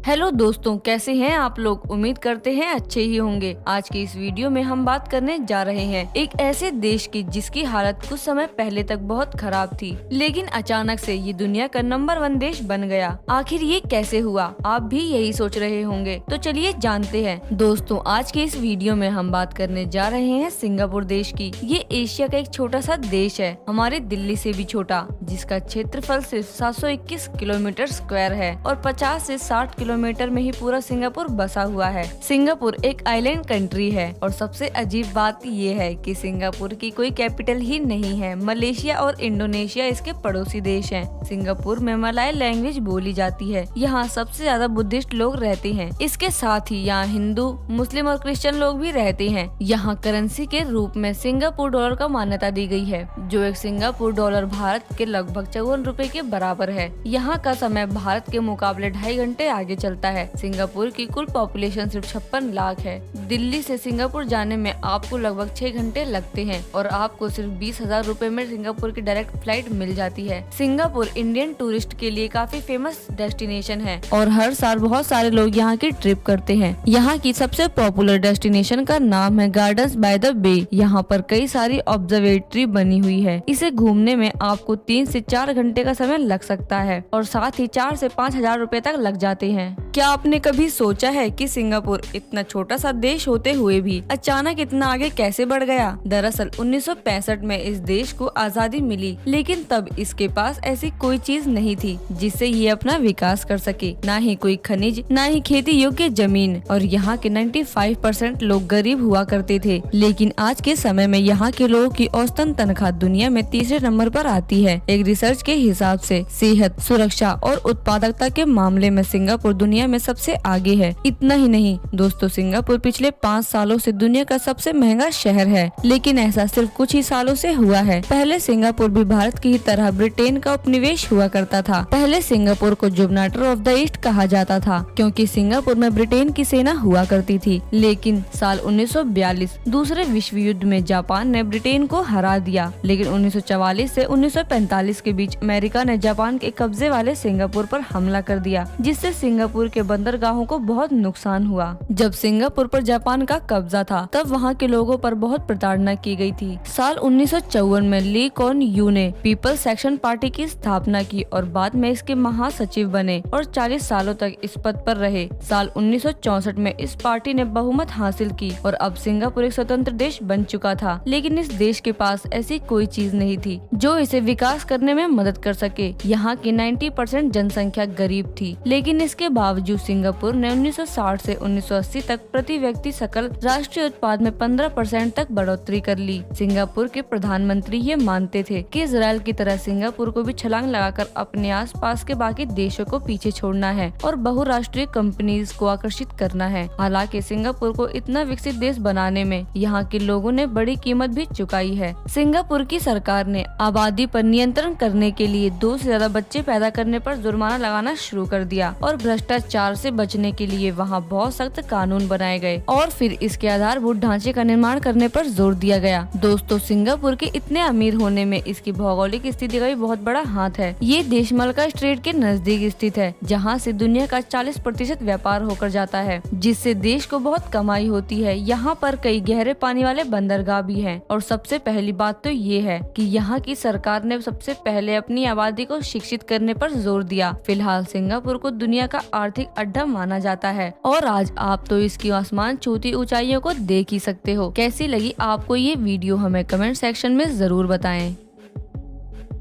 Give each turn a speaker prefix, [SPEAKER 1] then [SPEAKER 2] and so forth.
[SPEAKER 1] Hello दोस्तों, कैसे हैं आप लोग। उम्मीद करते हैं अच्छे ही होंगे। आज की इस वीडियो में हम बात करने जा रहे हैं एक ऐसे देश की जिसकी हालत कुछ समय पहले तक बहुत खराब थी, लेकिन अचानक से ये दुनिया का नंबर 1 देश बन गया। आखिर ये कैसे हुआ, आप भी यही सोच रहे होंगे। तो चलिए जानते हैं। दोस्तों, आज के इस वीडियो में हम बात करने जा रहे हैं सिंगापुर देश की। ये एशिया का एक छोटा सा देश है, हमारे दिल्ली से भी छोटा, जिसका क्षेत्रफल सिर्फ 721 किलोमीटर स्क्वायर है और 50 से 60 किलोमीटर में ही पूरा सिंगापुर बसा हुआ है। सिंगापुर एक आइलैंड कंट्री है और सबसे अजीब बात ये है कि सिंगापुर की कोई कैपिटल ही नहीं है। मलेशिया और इंडोनेशिया इसके पड़ोसी देश हैं। सिंगापुर में मलय लैंग्वेज बोली जाती है। यहाँ सबसे ज्यादा बुद्धिस्ट लोग रहते हैं। इसके साथ ही यहाँ हिंदू, मुस्लिम और क्रिश्चियन लोग भी रहते हैं। यहाँ करेंसी के रूप में सिंगापुर डॉलर का मान्यता दी गई है, जो एक सिंगापुर डॉलर भारत के लगभग 54 रुपए के बराबर है। यहाँ का समय भारत के मुकाबले 2.5 घंटे आगे चलता है। सिंगापुर की कुल पॉपुलेशन सिर्फ 56 लाख है। दिल्ली से सिंगापुर जाने में आपको लगभग 6 घंटे लगते हैं और आपको सिर्फ 20,000 रुपए में सिंगापुर की डायरेक्ट फ्लाइट मिल जाती है। सिंगापुर इंडियन टूरिस्ट के लिए काफी फेमस डेस्टिनेशन है और हर साल बहुत सारे लोग यहाँ की ट्रिप करते हैं। यहाँ की सबसे पॉपुलर डेस्टिनेशन का नाम है गार्डन्स बाय द बे। यहाँ पर कई सारी ऑब्जर्वेटरी बनी हुई है। इसे घूमने में आपको 3 से 4 घंटे का समय लग सकता है और साथ ही 4 से 5,000 रुपए तक लग जाते हैं। क्या आपने कभी सोचा है कि सिंगापुर इतना छोटा सा देश होते हुए भी अचानक इतना आगे कैसे बढ़ गया? दरअसल 1965 में इस देश को आजादी मिली, लेकिन तब इसके पास ऐसी कोई चीज नहीं थी जिससे ये अपना विकास कर सके। ना ही कोई खनिज, ना ही खेती योग्य जमीन, और यहाँ के 95% लोग गरीब हुआ करते थे। लेकिन आज के समय में यहाँ के लोगों की औसतन तनख्वाह दुनिया में तीसरे नंबर पर आती है। एक रिसर्च के हिसाब से सेहत, सुरक्षा और उत्पादकता के मामले में सिंगापुर दुनिया में सबसे आगे है। इतना ही नहीं दोस्तों, सिंगापुर पिछले 5 सालों से दुनिया का सबसे महंगा शहर है। लेकिन ऐसा सिर्फ कुछ ही सालों से हुआ है। पहले सिंगापुर भी भारत की ही तरह ब्रिटेन का उपनिवेश हुआ करता था। पहले सिंगापुर को जुबनाटर ऑफ द ईस्ट कहा जाता था, क्योंकि सिंगापुर में ब्रिटेन की सेना हुआ करती थी। लेकिन साल 1942 दूसरे विश्व युद्ध में जापान ने ब्रिटेन को हरा दिया। लेकिन 1944 से 1945 के बीच अमेरिका ने जापान के कब्जे वाले सिंगापुर पर हमला कर दिया, जिससे सिंगापुर के बंदरगाहों को बहुत नुकसान हुआ। जब सिंगापुर पर जापान का कब्जा था, तब वहाँ के लोगों पर बहुत प्रताड़ना की गई थी। साल 1954 में ली कुआन यू ने पीपल्स एक्शन पार्टी की स्थापना की और बाद में इसके महासचिव बने और 40 सालों तक इस पद पर रहे। साल 1964 में इस पार्टी ने बहुमत हासिल की और अब सिंगापुर एक स्वतंत्र देश बन चुका था। लेकिन इस देश के पास ऐसी कोई चीज नहीं थी जो इसे विकास करने में मदद कर सके। यहाँ की 90% जनसंख्या गरीब थी, लेकिन इसके बावजूद सिंगापुर ने 1960 से 1980 तक प्रति व्यक्ति सकल राष्ट्रीय उत्पाद में 15% तक बढ़ोतरी कर ली। सिंगापुर के प्रधानमंत्री ये मानते थे कि इजराइल की तरह सिंगापुर को भी छलांग लगाकर अपने आसपास के बाकी देशों को पीछे छोड़ना है और बहुराष्ट्रीय कंपनीज को आकर्षित करना है। हालांकि सिंगापुर को इतना विकसित देश बनाने में यहाँ के लोगों ने बड़ी कीमत भी चुकाई है। सिंगापुर की सरकार ने आबादी पर नियंत्रण करने के लिए 2 से ज्यादा बच्चे पैदा करने पर जुर्माना लगाना शुरू कर दिया और भ्रष्टाचार से बचने के लिए वहाँ बहुत सख्त कानून बनाए गए और फिर इसके आधारभूत ढांचे का निर्माण करने पर जोर दिया गया। दोस्तों, सिंगापुर के इतने अमीर होने में इसकी भौगोलिक स्थिति का भी बहुत बड़ा हाथ है। ये देश मलक्का स्ट्रेट के नजदीक स्थित है, जहाँ से दुनिया का 40% व्यापार होकर जाता है, जिससे देश को बहुत कमाई होती है। यहाँ पर कई गहरे पानी वाले बंदरगाह भी हैं और सबसे पहली बात तो ये है कि यहाँ की सरकार ने सबसे पहले अपनी आबादी को शिक्षित करने पर जोर दिया। फिलहाल सिंगापुर को दुनिया का आर्थिक अड्डा माना जाता है और आज आप तो इसकी आसमान छूती ऊंचाइयों को देख ही सकते हो। कैसी लगी आपको ये वीडियो, हमें कमेंट सेक्शन में जरूर बताएं।